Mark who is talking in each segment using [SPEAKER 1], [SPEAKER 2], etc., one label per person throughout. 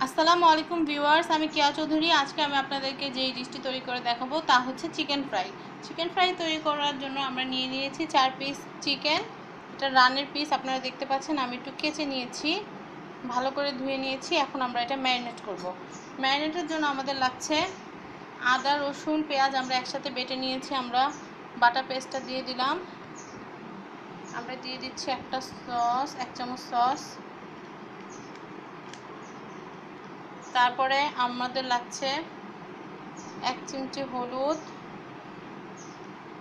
[SPEAKER 1] আসসালামু আলাইকুম ভিউয়ার্স, আমি কিয়া চৌধুরী। আজকে আমি আপনাদেরকে যেই ডিশটি তৈরি করে দেখাবো তা হচ্ছে চিকেন ফ্রাই। চিকেন ফ্রাই তৈরি করার জন্য আমরা নিয়ে নিয়েছি 4 পিস চিকেন। এটা রানের পিস আপনারা দেখতে পাচ্ছেন। আমি একটু কেচে নিয়েছি, ভালো করে ধুয়ে নিয়েছি। এখন আমরা এটা ম্যারিনেট করব। ম্যারিনেটের জন্য আমাদের লাগছে আদা, রসুন, পেঁয়াজ আমরা একসাথে বেটে নিয়েছি। আমরা বাটা পেস্টটা দিয়ে দিলাম। আমরা দিয়ে দিচ্ছি একটা সস, 1 চামচ সস। তারপরে আমাদের লাগছে 1 চিমটি হলুদ।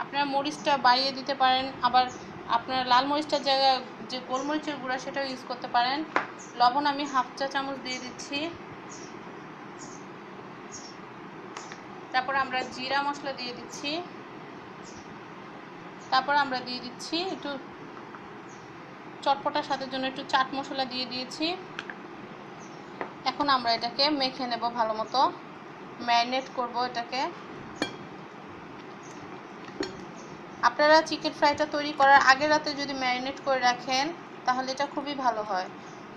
[SPEAKER 1] আপনারা মরিচটা বাড়িয়ে দিতে পারেন, আবার আপনারা লাল মরিচটার জায়গায় যে গোলমরিচের গুঁড়া সেটাও ইউজ করতে পারেন। লবণ আমি 1/2 চা চামচ দিয়ে দিচ্ছি। তারপর আমরা জিরা মশলা দিয়ে দিচ্ছি। তারপর আমরা দিয়ে দিচ্ছি একটু চটপটা স্বাদের জন্য একটু চাট মশলা দিয়ে দিয়েছি। এখন আমরা এটাকে মেখে নেব, ভালো মতো ম্যারিনেট করব এটাকে। আপনারা চিকেন ফ্রাইটা তৈরি করার আগের রাতে যদি ম্যারিনেট করে রাখেন তাহলে এটা খুবই ভালো হয়।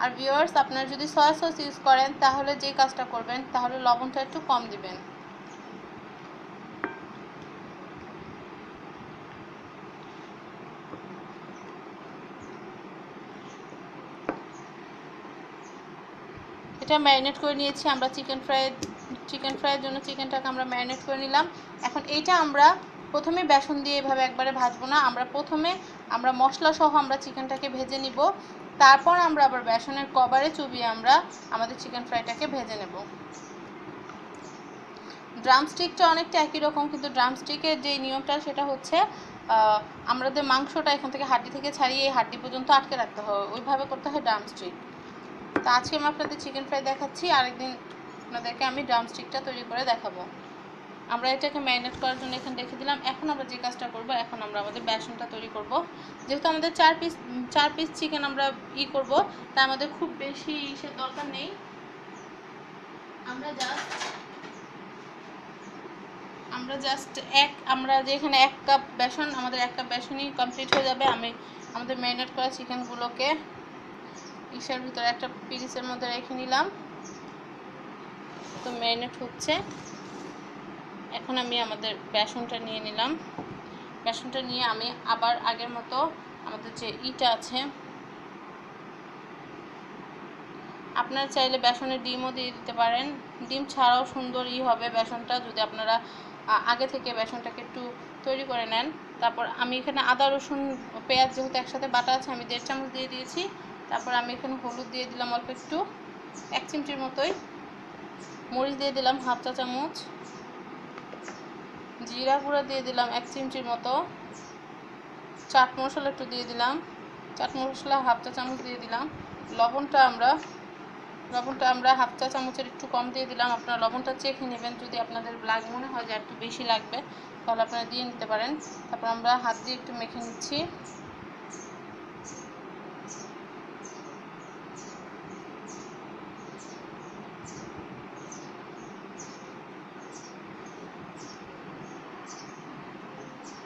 [SPEAKER 1] আর ভিউয়ার্স, আপনারা যদি সয়া সস ইউজ করেন তাহলে যে কাজটা করবেন তাহলে লবণটা একটু কম দিবেন। এটা ম্যারিনেট করে নিয়েছি আমরা চিকেন ফ্রাইয়ের জন্য চিকেনটাকে আমরা ম্যারিনেট করে নিলাম। এখন এইটা আমরা প্রথমে বেসন দিয়ে এভাবে একবারে ভাজবো না। আমরা মশলা সহ আমরা চিকেনটাকে ভেজে নিব। তারপর আমরা আবার বেসনের কভারে চুবিয়ে আমরা আমাদের চিকেন ফ্রাইটাকে ভেজে নেব। ড্রামস্টিকটা অনেকটা একই রকম, কিন্তু ড্রামস্টিকের যে নিয়মটা সেটা হচ্ছে আমাদের মাংসটা এখান থেকে হাড্ডি থেকে ছাড়িয়ে এই হাড্ডি পর্যন্ত আটকে রাখতে হবে, ওইভাবে করতে হয় ড্রামস্টিক। তো আজকে আমি আপনাদের চিকেন ফ্রাই দেখাচ্ছি, আরেকদিন আপনাদেরকে আমি ড্রামস্টিকটা তৈরি করে দেখাবো। আমরা এটাকে ম্যারিনেট করার জন্য এখানে রেখে দিলাম। এখন আমরা যে কাজটা করব, এখন আমরা আমাদের বেসনটা তৈরি করব। যেহেতু আমাদের 4 পিস চিকেন আমরা করব, তাই আমাদের খুব বেশি ইসের দরকার নেই। আমরা জাস্ট আমরা যে এখানে 1 কাপ বেসন, আমাদের 1 কাপ বেসনই কমপ্লিট হয়ে যাবে। আমি আমাদের ম্যারিনেট করা চিকেনগুলোকে ইসের ভিতরে একটা পিরিসের মধ্যে রেখে নিলাম। তো ম্যারিনেট হচ্ছে। এখন আমি আমাদের বেসনটা নিয়ে নিলাম। বেসনটা নিয়ে আমি আবার আগের মতো আমাদের যে আছে, আপনারা চাইলে বেসনের ডিমও দিয়ে দিতে পারেন। ডিম ছাড়াও সুন্দর হবে বেসনটা, যদি আপনারা আগে থেকে বেসনটাকে একটু তৈরি করে নেন। তারপর আমি এখানে আদা, রসুন, পেঁয়াজ যেহেতু একসাথে বাটা আছে আমি 1.5 চামচ দিয়ে দিয়েছি। তারপর আমি এখানে হলুদ দিয়ে দিলাম অল্প একটু, 1 চিমটির মতোই। মরিচ দিয়ে দিলাম 1/2 চা চামচ। জিরা গুঁড়া দিয়ে দিলাম 1 চিমটির মতো। চাট মশলা একটু দিয়ে দিলাম, চাট মশলা 1/2 চা চামচ দিয়ে দিলাম। লবণটা আমরা 1/2 চা চামচের একটু কম দিয়ে দিলাম। আপনারা লবণটা চেখে নেবেন, যদি আপনাদের মনে হয় যে একটু বেশি লাগবে তাহলে আপনারা দিয়ে নিতে পারেন। তারপর আমরা হাত দিয়ে একটু মেখে নিচ্ছি।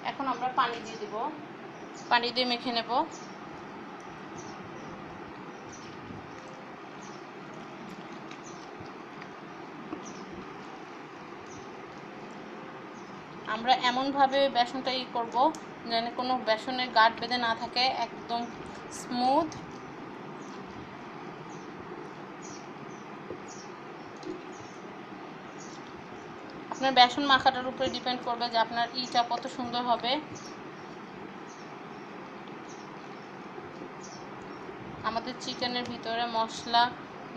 [SPEAKER 1] এখন আমরা পানি দিয়ে দিব, পানি দিয়ে মেখে নেব। আমরা এমনভাবে বেসনটা করব যেন কোনো বেসনের গাঁট বেঁধে না থাকে, একদম স্মুথ। আপনার বেসন মাখাটার উপরে ডিপেন্ড করবে যে আপনার কত সুন্দর হবে। আমাদের চিকেনের ভিতরে মশলা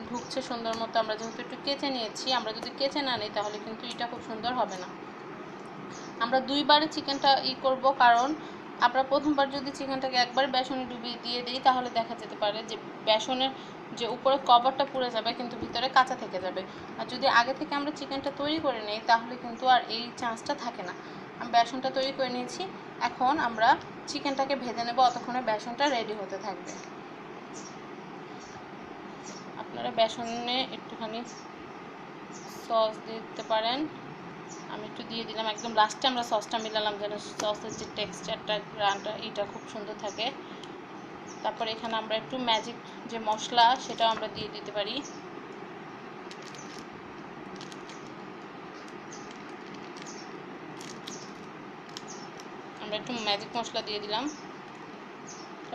[SPEAKER 1] ঢুকছে সুন্দর মতো। আমরা যেহেতু একটু কেচে নিয়েছি, আমরা যদি কেচে না নিই তাহলে কিন্তু খুব সুন্দর হবে না। আমরা 2 বারে চিকেনটা করব, কারণ আমরা প্রথমবার যদি চিকেনটাকে একবার বেসনে ডুবিয়ে দিয়ে দিই তাহলে দেখা যেতে পারে যে বেসনের যে উপরে কভারটা পুড়ে যাবে কিন্তু ভিতরে কাঁচা থেকে যাবে। আর যদি আগে থেকে আমরা চিকেনটা তৈরি করে নিই তাহলে কিন্তু আর এই চান্সটা থাকে না। আমি বেসনটা তৈরি করে নিয়েছি, এখন আমরা চিকেনটাকে ভেজে নেব, অতক্ষণে বেসনটা রেডি হতে থাকবে। আপনারা বেসনে একটুখানি সস দিতে পারেন, আমি একটু দিয়ে দিলাম। একদম লাস্টে আমরা সসটা মিলালাম যেন সসের যে টেক্সচারটা, গ্রানটা খুব সুন্দর থাকে। তারপর এখানে আমরা একটু ম্যাজিক যে মশলা সেটাও আমরা দিয়ে দিতে পারি। আমরা একটু ম্যাজিক মশলা দিয়ে দিলাম,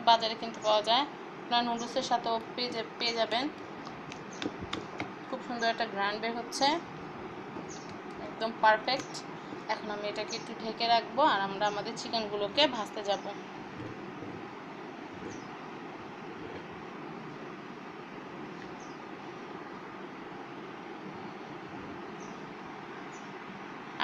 [SPEAKER 1] বাজারে কিনতে পাওয়া যায়, আপনারা নুডলসের সাথেও পেয়ে যাবেন। খুব সুন্দর একটা গ্রান্ড বের হচ্ছে, একদম পারফেক্ট। এখন আমি এটাকে একটু ঢেকে রাখবো আর আমরা আমাদের চিকেনগুলোকে ভাজতে যাব।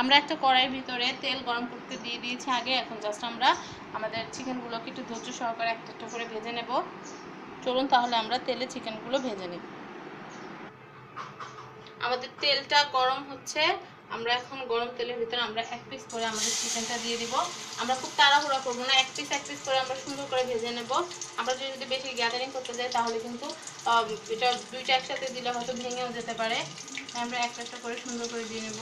[SPEAKER 1] আমরা একটা কড়াইয়ের ভিতরে তেল গরম করতে দিয়ে দিয়েছি আগে। এখন জাস্ট আমরা আমাদের চিকেনগুলোকে একটু ধৈর্য সহকারে একটা একটা করে ভেজে নেব। চলুন তাহলে আমরা তেলে চিকেনগুলো ভেজে নিই। আমাদের তেলটা গরম হচ্ছে, আমরা এখন গরম তেলের ভিতরে আমরা এক পিস করে আমাদের চিকেনটা দিয়ে দিব। আমরা খুব তাড়াহুড়া করবো না, এক পিস করে আমরা সুন্দর করে ভেজে নেব। আমরা যদি বেশি গ্যাদারিং করতে যাই তাহলে কিন্তু এটা দুইটা একসাথে দিলে হয়তো ভেঙেও যেতে পারে। আমরা একটা একটা করে সুন্দর করে দিয়ে নেব।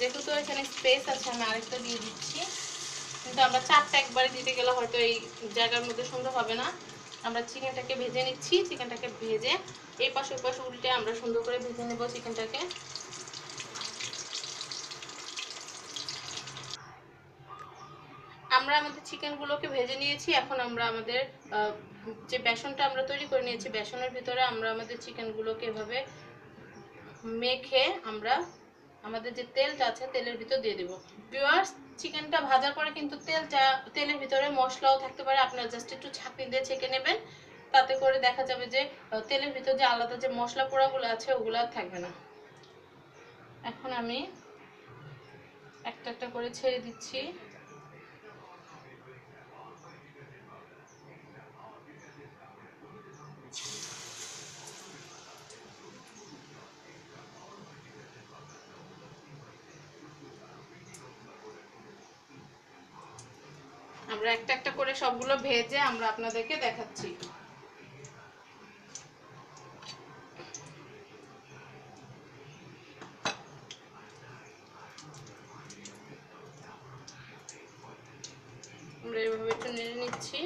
[SPEAKER 1] যেহেতু তো এখানে স্পেস আছে আমি আরেকটা দিয়ে দিচ্ছি, কিন্তু আমরা চারটা একবারে দিতে গেলে হয়তো এই জায়গার মধ্যে সুন্দর হবে না। আমরা চিকেনটাকে ভেজে নিচ্ছি, চিকেনটাকে ভেজে এই পাশে ওই পাশে উল্টে আমরা সুন্দর করে ভেজে নেব চিকেনটাকে। আমরা আমাদের চিকেনগুলোকে ভেজে নিয়েছি। এখন আমরা আমাদের যে বেসনটা আমরা তৈরি করে নিয়েছি, বেসনের ভিতরে আমরা আমাদের চিকেনগুলোকে এভাবে মেখে আমরা আমাদের যে তেলটা আছে তেলের ভিতর দিয়ে দেব। ভিউয়ার্স, চিকেনটা ভাজার পরে কিন্তু তেলের ভিতরে মশলাও থাকতে পারে, আপনারা জাস্ট একটু ছাঁকনি দিয়ে ছেঁকে নেবেন, তাতে করে দেখা যাবে যে তেলের ভিতর যে আলাদা যে মশলা পোড়াগুলো আছে ওগুলো থাকবে না। এখন আমি একটা একটা করে ছেড়ে দিচ্ছি। আমরা একটা একটা করে সবগুলো ভেজে আমরা আপনাদেরকে দেখাচ্ছি। আমরা এভাবে একটু নেড়ে নিচ্ছি।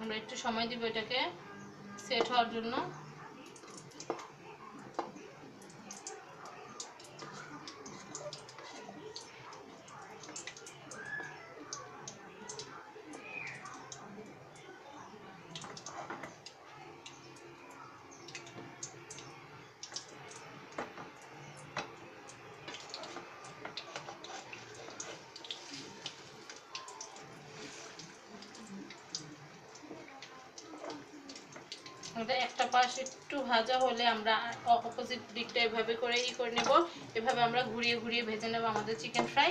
[SPEAKER 1] আমরা একটু সময় দিব এটাকে সেট হওয়ার জন্য। আমাদের একটা পাশ একটু ভাজা হলে আমরা অপোজিট দিকটা এভাবে করে করে নেব। এভাবে আমরা ঘুরিয়ে ঘুরিয়ে ভেজে নেব আমাদের চিকেন ফ্রাই।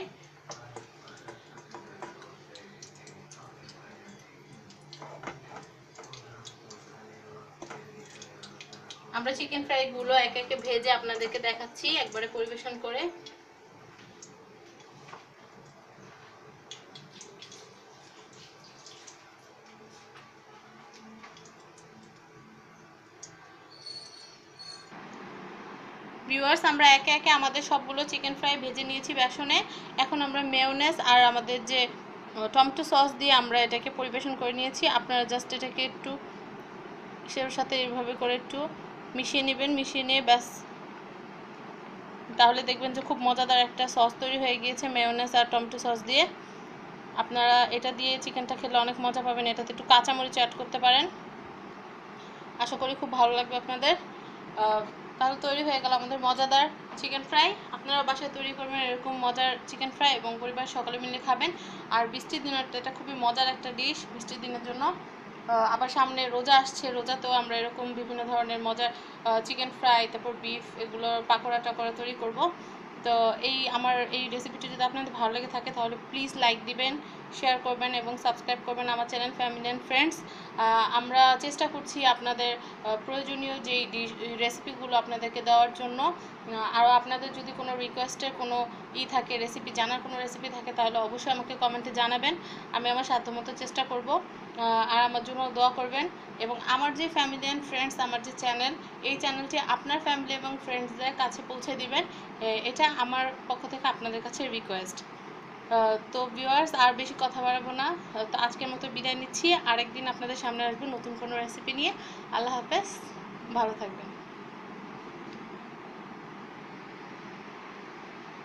[SPEAKER 1] আমরা চিকেন ফ্রাইগুলো একে একে ভেজে আপনাদেরকে দেখাচ্ছি একবারে পরিবেশন করে। ভিউয়ার্স, আমরা একে একে আমাদের সবগুলো চিকেন ফ্রাই ভেজে নিয়েছি বেসনে। এখন আমরা মেয়োনেজ আর আমাদের যে টমেটো সস দিয়ে আমরা এটাকে পরিবেশন করে নিয়েছি। আপনারা জাস্ট এটাকে একটু সের সাথে এইভাবে করে একটু মিশিয়ে নেবেন, মিশিয়ে নিয়ে ব্যাস, তাহলে দেখবেন যে খুব মজাদার একটা সস তৈরি হয়ে গিয়েছে মেয়োনেজ আর টমেটো সস দিয়ে। আপনারা এটা দিয়ে চিকেনটা খেলে অনেক মজা পাবেন। এটাতে একটু কাঁচামরিচ অ্যাড করতে পারেন, আশা করি খুব ভালো লাগবে আপনাদের। তাহলে তৈরি হয়ে গেল আমাদের মজাদার চিকেন ফ্রাই। আপনারা বাসায় তৈরি করবেন এরকম মজার চিকেন ফ্রাই এবং পরিবার সকলে মিলে খাবেন। আর বৃষ্টির দিনের এটা খুবই মজার একটা ডিশ বৃষ্টির দিনের জন্য। আবার সামনে রোজা আসছে, রোজাতেও আমরা এরকম বিভিন্ন ধরনের মজার চিকেন ফ্রাই, তারপর বিফ, এগুলো পাকোড়া টাকোড়া তৈরি করব। তো আমার এই রেসিপিটি যদি আপনাদের ভালো লেগে থাকে তাহলে প্লিজ লাইক দিবেন, শেয়ার করবেন এবং সাবস্ক্রাইব করবেন আমার চ্যানেল ফ্যামিলি অ্যান্ড ফ্রেন্ডস। আমরা চেষ্টা করছি আপনাদের প্রয়োজনীয় যেই রেসিপিগুলো আপনাদেরকে দেওয়ার জন্য। আর আপনাদের যদি কোনো রিকোয়েস্টের কোনো থাকে, রেসিপি জানার কোনো রেসিপি থাকে, তাহলে অবশ্যই আমাকে কমেন্টে জানাবেন। আমি আমার সাধ্যমতো চেষ্টা করব। আর আমার জন্য দোয়া করবেন। এবং আমার যে ফ্যামিলি অ্যান্ড ফ্রেন্ডস, আমার যে চ্যানেল, এই চ্যানেলটি আপনার ফ্যামিলি এবং ফ্রেন্ডসদের কাছে পৌঁছে দিবেন, এটা আমার পক্ষ থেকে আপনাদের কাছে রিকোয়েস্ট। তো ভিউয়ার্স, আর বেশি কথা বাড়াবো না, তো আজকের মতো বিদায় নিচ্ছি। আরেকদিন আপনাদের সামনে আসবো নতুন কোনো রেসিপি নিয়ে। আল্লাহ হাফেজ, ভালো থাকবেন।